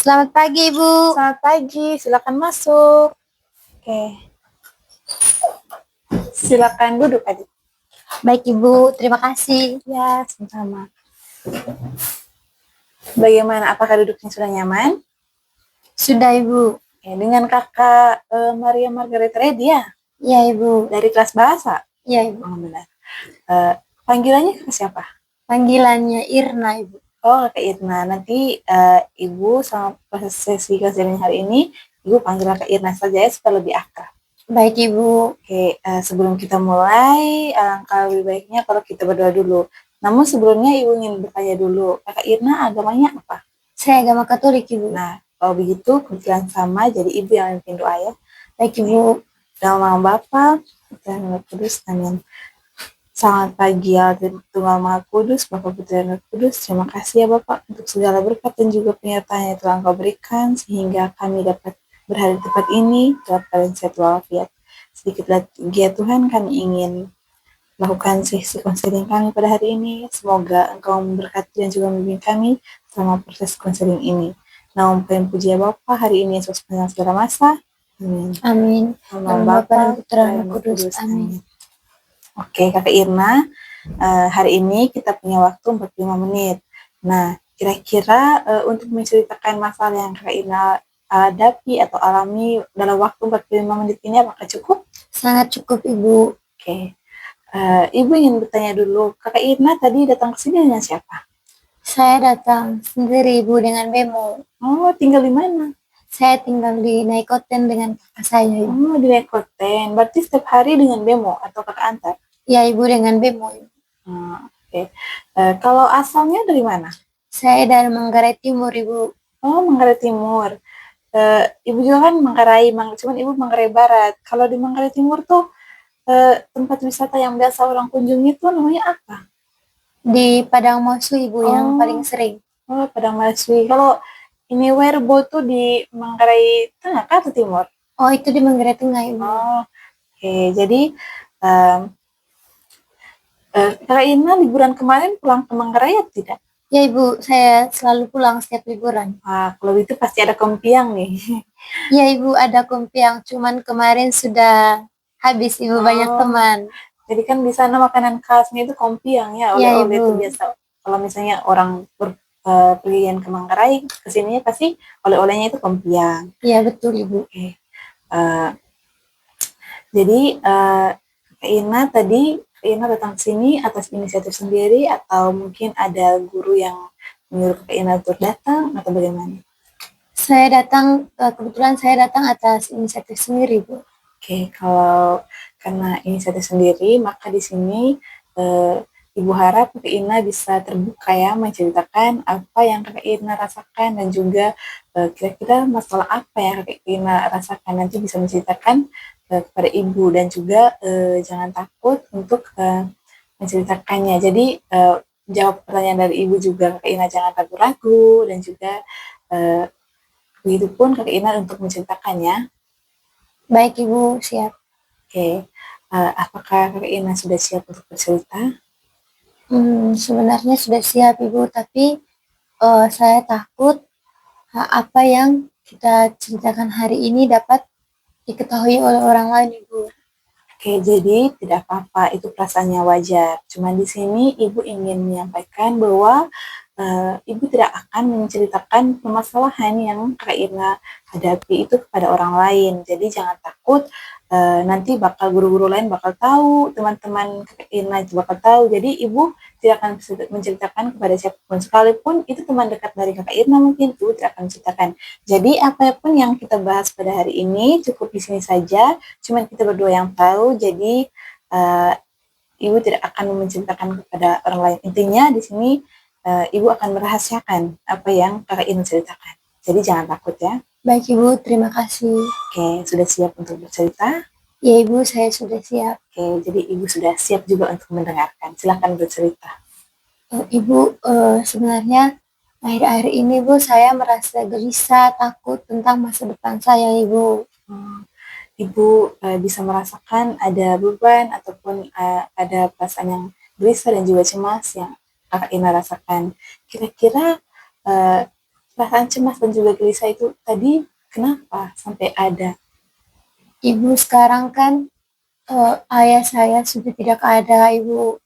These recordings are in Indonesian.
Selamat pagi, Ibu. Selamat pagi, silakan masuk. Oke. Silakan duduk, Adik. Baik, Ibu. Terima kasih. Ya, sama-sama. Bagaimana? Apakah duduknya sudah nyaman? Sudah, Ibu. Oke, dengan Kakak Maria Margaret Redi ya? Iya, Ibu. Dari kelas bahasa? Iya, Ibu. Oh, benar. Panggilannya Kakak siapa? Panggilannya Irna, Ibu. Oh, Kak Irna. Nanti Ibu sama sesi konseling hari ini, Ibu panggil Kak Irna saja ya supaya lebih akrab. Baik, Ibu. Oke, sebelum kita mulai, alangkah lebih baiknya kalau kita berdoa dulu. Namun sebelumnya Ibu ingin bertanya dulu, Kakak Irna agamanya apa? Saya agama Katolik, Ibu. Nah, kalau begitu kebetulan sama, jadi Ibu yang memimpin doa ya. Baik, Ibu. Dalam nama Bapa dan Roh Kudus, amin. Selamat pagi ya Tunggal Maha Kudus, Bapa Putra dan Roh Kudus. Terima kasih ya Bapak untuk segala berkat dan juga penyertaan yang telah Engkau berikan sehingga kami dapat berada di tempat ini dalam keadaan sehat walafiat. Sedikit lagi ya Tuhan, kami ingin lakukan sesi konseling kami pada hari ini. Semoga Engkau memberkati dan juga membimbing kami selama proses konseling ini. Namun puji ya Bapa, hari ini Yesus sepanjang segala masa. Amin. Amin. Nama Bapa dan Putra dan Roh Kudus. Amin. Oke, Kakak Irna, hari ini kita punya waktu 45 menit. Nah, kira-kira untuk menceritakan masalah yang Kakak Irna hadapi atau alami dalam waktu 45 menit ini apakah cukup? Sangat cukup, Ibu. Oke. Ibu ingin bertanya dulu, Kakak Irna tadi datang ke sini dengan siapa? Saya datang sendiri, Ibu, dengan bemo. Oh, tinggal di mana? Saya tinggal di Naikoten dengan kakak saya, Ibu. Oh, di Naikoten. Berarti setiap hari dengan bemo atau kakak antar? Ya, Ibu, dengan bemo, Ibu. Oke. Kalau asalnya dari mana? Saya dari Manggarai Timur, Ibu. Oh, Manggarai Timur. Ibu juga kan Manggarai, cuman Ibu Manggarai Barat. Kalau di Manggarai Timur tuh tempat wisata yang biasa orang kunjungi tuh namanya apa? Di Padang Mosu, Ibu, yang paling sering. Oh, Padang Maswi. Kalau ini Werbo tuh di Manggarai Tengah kah atau Timur? Oh, itu di Manggarai Tengah, Ibu. Oh, oke. Jadi Kakak Ina liburan kemarin pulang ke Manggarai atau tidak? Ya, Ibu, saya selalu pulang setiap liburan. Kalau itu pasti ada kompiang nih. Ya, Ibu, ada kompiang, cuman kemarin sudah habis, Ibu, banyak teman. Jadi kan di sana makanan khasnya itu kompiang ya, oleh-oleh itu biasa. Kalau misalnya orang pergian ke Manggarai, kesininya pasti oleh-olehnya itu kompiang. Iya, betul, Ibu. Oke. Jadi Kak Ina tadi datang ke sini atas inisiatif sendiri atau mungkin ada guru yang menyuruh Kak Ina untuk datang atau bagaimana? Kebetulan saya datang atas inisiatif sendiri, Bu. Oke, kalau karena inisiatif sendiri, maka di sini Ibu harap Kak Ina bisa terbuka ya, menceritakan apa yang Kak Ina rasakan dan juga kira-kira masalah apa yang Kak Ina rasakan. Nanti bisa menceritakan kepada Ibu dan juga jangan takut untuk menceritakannya. Jadi jawab pertanyaan dari Ibu juga Kak Ina jangan ragu-ragu dan juga begitupun Kak Ina untuk menceritakannya. Baik, Ibu, siap. Oke, apakah Kak Ina sudah siap untuk bercerita? Sebenarnya sudah siap, Ibu, tapi saya takut apa yang kita ceritakan hari ini dapat diketahui oleh orang lain, Ibu. Oke, jadi tidak apa-apa, itu perasaannya wajar. Cuma di sini Ibu ingin menyampaikan bahwa Ibu tidak akan menceritakan permasalahan yang Kak Irna hadapi itu kepada orang lain. Jadi jangan takut, nanti bakal guru-guru lain bakal tahu, teman-teman Kak Irna bakal tahu. Jadi Ibu tidak akan menceritakan kepada siapapun, sekalipun itu teman dekat dari Kak Irna mungkin Ibu tidak akan menceritakan. Jadi apapun yang kita bahas pada hari ini cukup di sini saja, cuman kita berdua yang tahu. Jadi Ibu tidak akan menceritakan kepada orang lain. Intinya di sini Ibu akan merahasiakan apa yang Kakak Ina ceritakan. Jadi jangan takut ya. Baik, Ibu, terima kasih. Oke, sudah siap untuk bercerita? Ya, Ibu, saya sudah siap. Oke, jadi Ibu sudah siap juga untuk mendengarkan. Silakan bercerita. Ibu, sebenarnya akhir-akhir ini, Bu, saya merasa gelisah, takut tentang masa depan saya, Ibu. Ibu bisa merasakan ada beban ataupun ada perasaan yang gelisah dan juga cemas yang Kakak Ina rasakan. Kira-kira perasaan cemas dan juga gelisah itu tadi kenapa sampai ada? Ibu sekarang kan ayah saya sudah tidak ada, Ibu.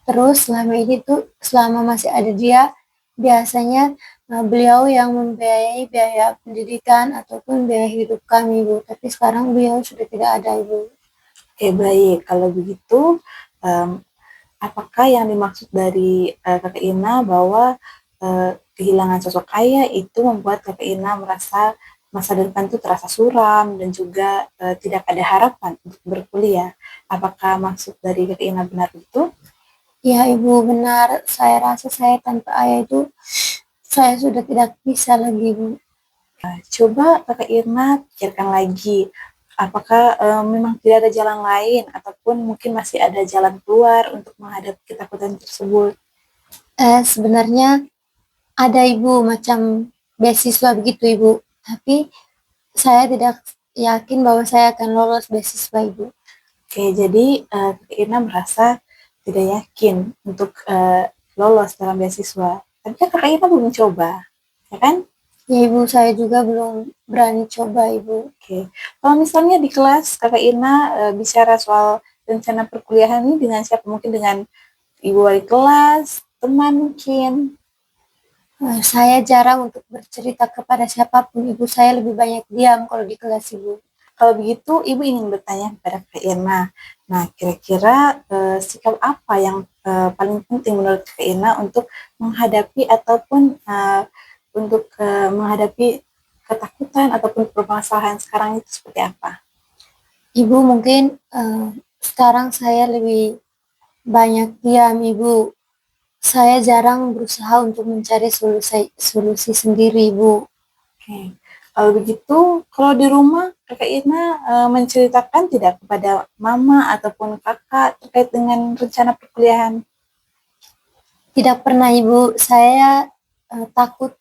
Terus selama ini tuh, selama masih ada dia, biasanya beliau yang membiayai biaya pendidikan ataupun biaya hidup kami, Ibu. Tapi sekarang beliau sudah tidak ada, Ibu. Oke, baik. Kalau begitu, um, apakah yang dimaksud dari Kakak Ina bahwa kehilangan sosok ayah itu membuat Kakak Ina merasa masa depan itu terasa suram dan juga tidak ada harapan untuk berkuliah? Apakah maksud dari Kakak Ina benar itu? Ya, Ibu, benar. Saya rasa saya tanpa ayah itu, saya sudah tidak bisa lagi, Ibu. Coba Kakak Irna pikirkan lagi, apakah memang tidak ada jalan lain ataupun mungkin masih ada jalan keluar untuk menghadapi ketakutan tersebut? Sebenarnya ada, Ibu, macam beasiswa begitu, Ibu. Tapi saya tidak yakin bahwa saya akan lolos beasiswa, Ibu. Oke, jadi Kakak Irna merasa tidak yakin untuk lolos dalam beasiswa. Tapi kan Kakak Irna belum coba, ya kan? Ya, Ibu, saya juga belum berani coba, Ibu. Oke, kalau misalnya di kelas Kakak Irna bicara soal rencana perkuliahan ini dengan siapa? Mungkin dengan ibu wali kelas, teman mungkin. Saya jarang untuk bercerita kepada siapapun, Ibu. Saya lebih banyak diam kalau di kelas, Ibu. Kalau begitu, Ibu ingin bertanya kepada Kak Irna. Nah, kira-kira sikap apa yang paling penting menurut Kak Irna untuk menghadapi ataupun untuk menghadapi ketakutan ataupun permasalahan sekarang itu seperti apa? Ibu, mungkin sekarang saya lebih banyak diam, Ibu. Saya jarang berusaha untuk mencari solusi sendiri, Ibu. Oke. Kalau begitu, kalau di rumah Kakak Irna menceritakan tidak kepada mama ataupun kakak terkait dengan rencana perkuliahan? Tidak pernah, Ibu. Saya takut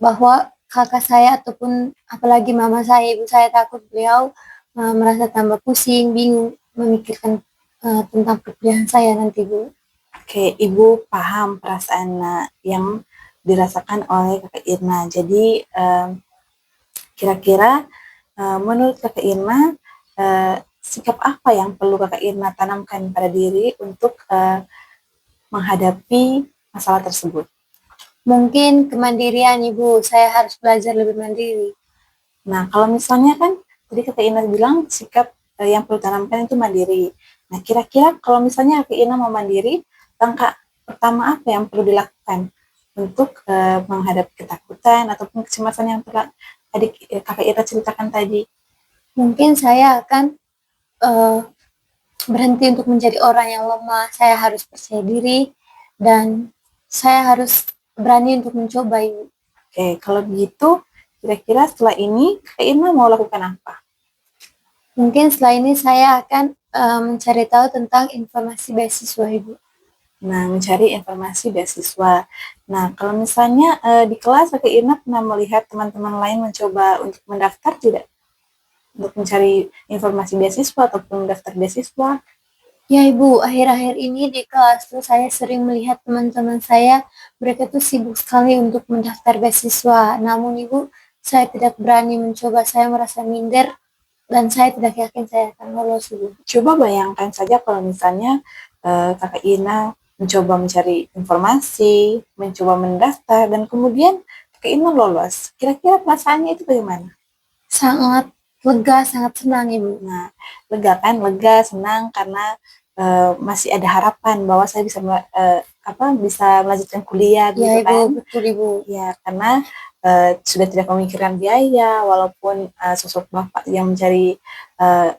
bahwa kakak saya ataupun apalagi mama saya, ibu saya takut beliau merasa tambah pusing, bingung memikirkan tentang perkuliahan saya nanti, Bu. Oke, Ibu paham perasaan yang dirasakan oleh Kakak Irna. Jadi, kira-kira menurut Kakak Irna, sikap apa yang perlu Kakak Irna tanamkan pada diri untuk menghadapi masalah tersebut? Mungkin kemandirian, Ibu. Saya harus belajar lebih mandiri. Nah, kalau misalnya kan tadi Kakak Irna bilang sikap yang perlu tanamkan itu mandiri. Nah, kira-kira kalau misalnya Kakak Irna mau mandiri, langkah pertama apa yang perlu dilakukan untuk menghadapi ketakutan ataupun kecemasan yang telah tadi Kakak Irna ceritakan tadi? Mungkin saya akan uh, berhenti untuk menjadi orang yang lemah. Saya harus percaya diri dan saya harus berani untuk mencoba, Ibu. Oke, kalau begitu, kira-kira setelah ini Kak Irma mau lakukan apa? Mungkin setelah ini saya akan mencari tahu tentang informasi beasiswa, Ibu. Nah, mencari informasi beasiswa. Nah, kalau misalnya di kelas Kak Irma pernah melihat teman-teman lain mencoba untuk mendaftar tidak? Untuk mencari informasi beasiswa ataupun mendaftar beasiswa? Ya, Ibu, akhir-akhir ini di kelas tuh saya sering melihat teman-teman saya, mereka tuh sibuk sekali untuk mendaftar beasiswa. Namun, Ibu, saya tidak berani mencoba, saya merasa minder dan saya tidak yakin saya akan lolos, Ibu. Coba bayangkan saja kalau misalnya Kakak Ina mencoba mencari informasi, mencoba mendaftar, dan kemudian Kakak Ina lolos. Kira-kira perasaannya itu bagaimana? Sangat lega, sangat senang, Ibu. Nah, lega kan? Lega, senang karena masih ada harapan bahwa saya bisa bisa melanjutkan kuliah Ya, gitu Ibu, kan? betul, Ibu. Ya, karena sudah tidak memikirkan biaya, walaupun sosok bapak yang mencari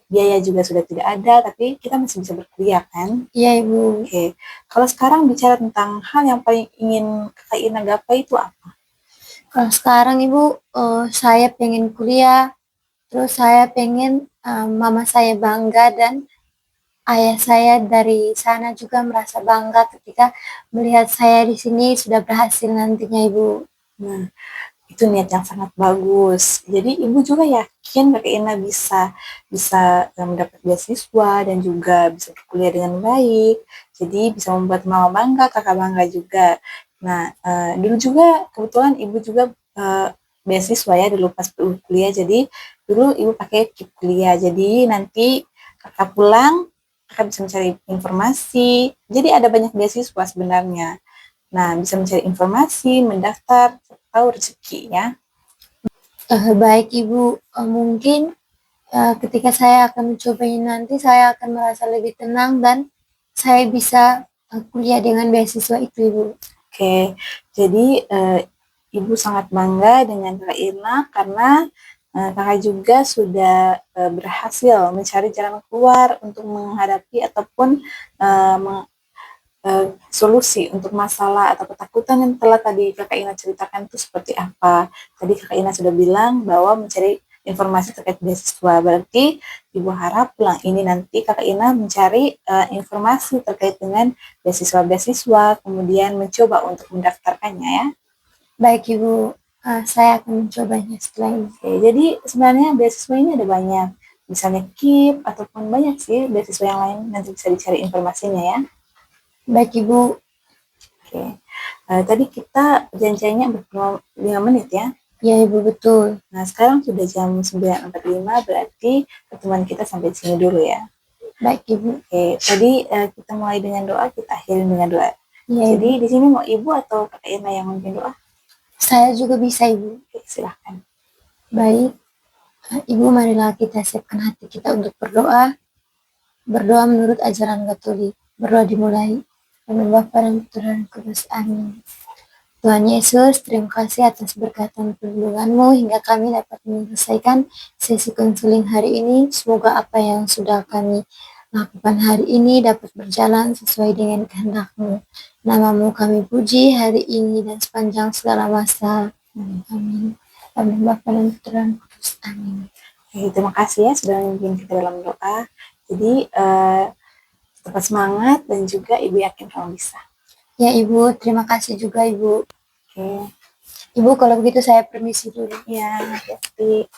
biaya juga sudah tidak ada, tapi kita masih bisa berkuliah kan? Ya, Ibu. Oke, kalau sekarang bicara tentang hal yang paling ingin Kakak Ina gapai itu apa? Kalau sekarang, Ibu, saya pengen kuliah, terus saya pengen mama saya bangga dan ayah saya dari sana juga merasa bangga ketika melihat saya di sini sudah berhasil nantinya, Ibu. Nah, itu niat yang sangat bagus. Jadi ibu juga yakin Kakak Ina bisa bisa mendapat beasiswa dan juga bisa berkuliah dengan baik. Jadi bisa membuat mama bangga, kakak bangga juga. Nah, dulu juga kebetulan Ibu juga beasiswa ya dulu pas kuliah, jadi dulu Ibu pakai KIP kuliah. Jadi nanti Kakak pulang, Kakak bisa mencari informasi. Jadi ada banyak beasiswa sebenarnya. Nah, bisa mencari informasi, mendaftar, tahu rezeki ya. Baik Ibu, mungkin ketika saya akan mencobanya nanti, saya akan merasa lebih tenang dan saya bisa kuliah dengan beasiswa itu, Ibu. Oke, jadi Ibu sangat bangga dengan Kak Irna karena Kakak juga sudah berhasil mencari jalan keluar untuk menghadapi ataupun solusi untuk masalah atau ketakutan yang telah tadi Kakak Ina ceritakan itu seperti apa. Tadi Kakak Ina sudah bilang bahwa mencari informasi terkait beasiswa. Berarti Ibu harap pulang ini nanti Kakak Ina mencari informasi terkait dengan beasiswa-beasiswa, kemudian mencoba untuk mendaftarkannya ya. Baik Ibu, saya akan mencobanya setelah ini. Oke, jadi sebenarnya beasiswa ini ada banyak. Misalnya KIP ataupun banyak sih beasiswa yang lain, nanti bisa dicari informasinya ya. Baik Ibu. Oke. Tadi kita janjiannya 45 menit ya. Ya Ibu, betul. Nah, sekarang sudah jam 9.45, berarti pertemuan kita sampai di sini dulu ya. Baik Ibu. Oke, tadi kita mulai dengan doa, kita akhiri dengan doa. Ya, Jadi Ibu. di sini mau Ibu atau Kakak Irna yang memimpin doa? Saya juga bisa Ibu. Oke, silahkan. Baik, Ibu marilah kita siapkan hati kita untuk berdoa. Berdoa menurut ajaran Katolik. Berdoa dimulai. Amin Bapa dan Putra dan Kudus. Amin. Tuhan Yesus, terima kasih atas berkat dan perlindungan-Mu hingga kami dapat menyelesaikan sesi konseling hari ini. Semoga apa yang sudah kami lakukan hari ini dapat berjalan sesuai dengan kehendak-Mu. Nama-Mu kami puji hari ini dan sepanjang segala masa. Amin. Amin Bapa dan Putra dan Kudus. Amin. Oke, terima kasih ya sudah memimpin kita dalam doa. Jadi tetap semangat dan juga Ibu yakin kamu bisa. Ya Ibu, terima kasih juga Ibu. Oke. Ibu kalau begitu saya permisi dulu. Ya, hati-hati.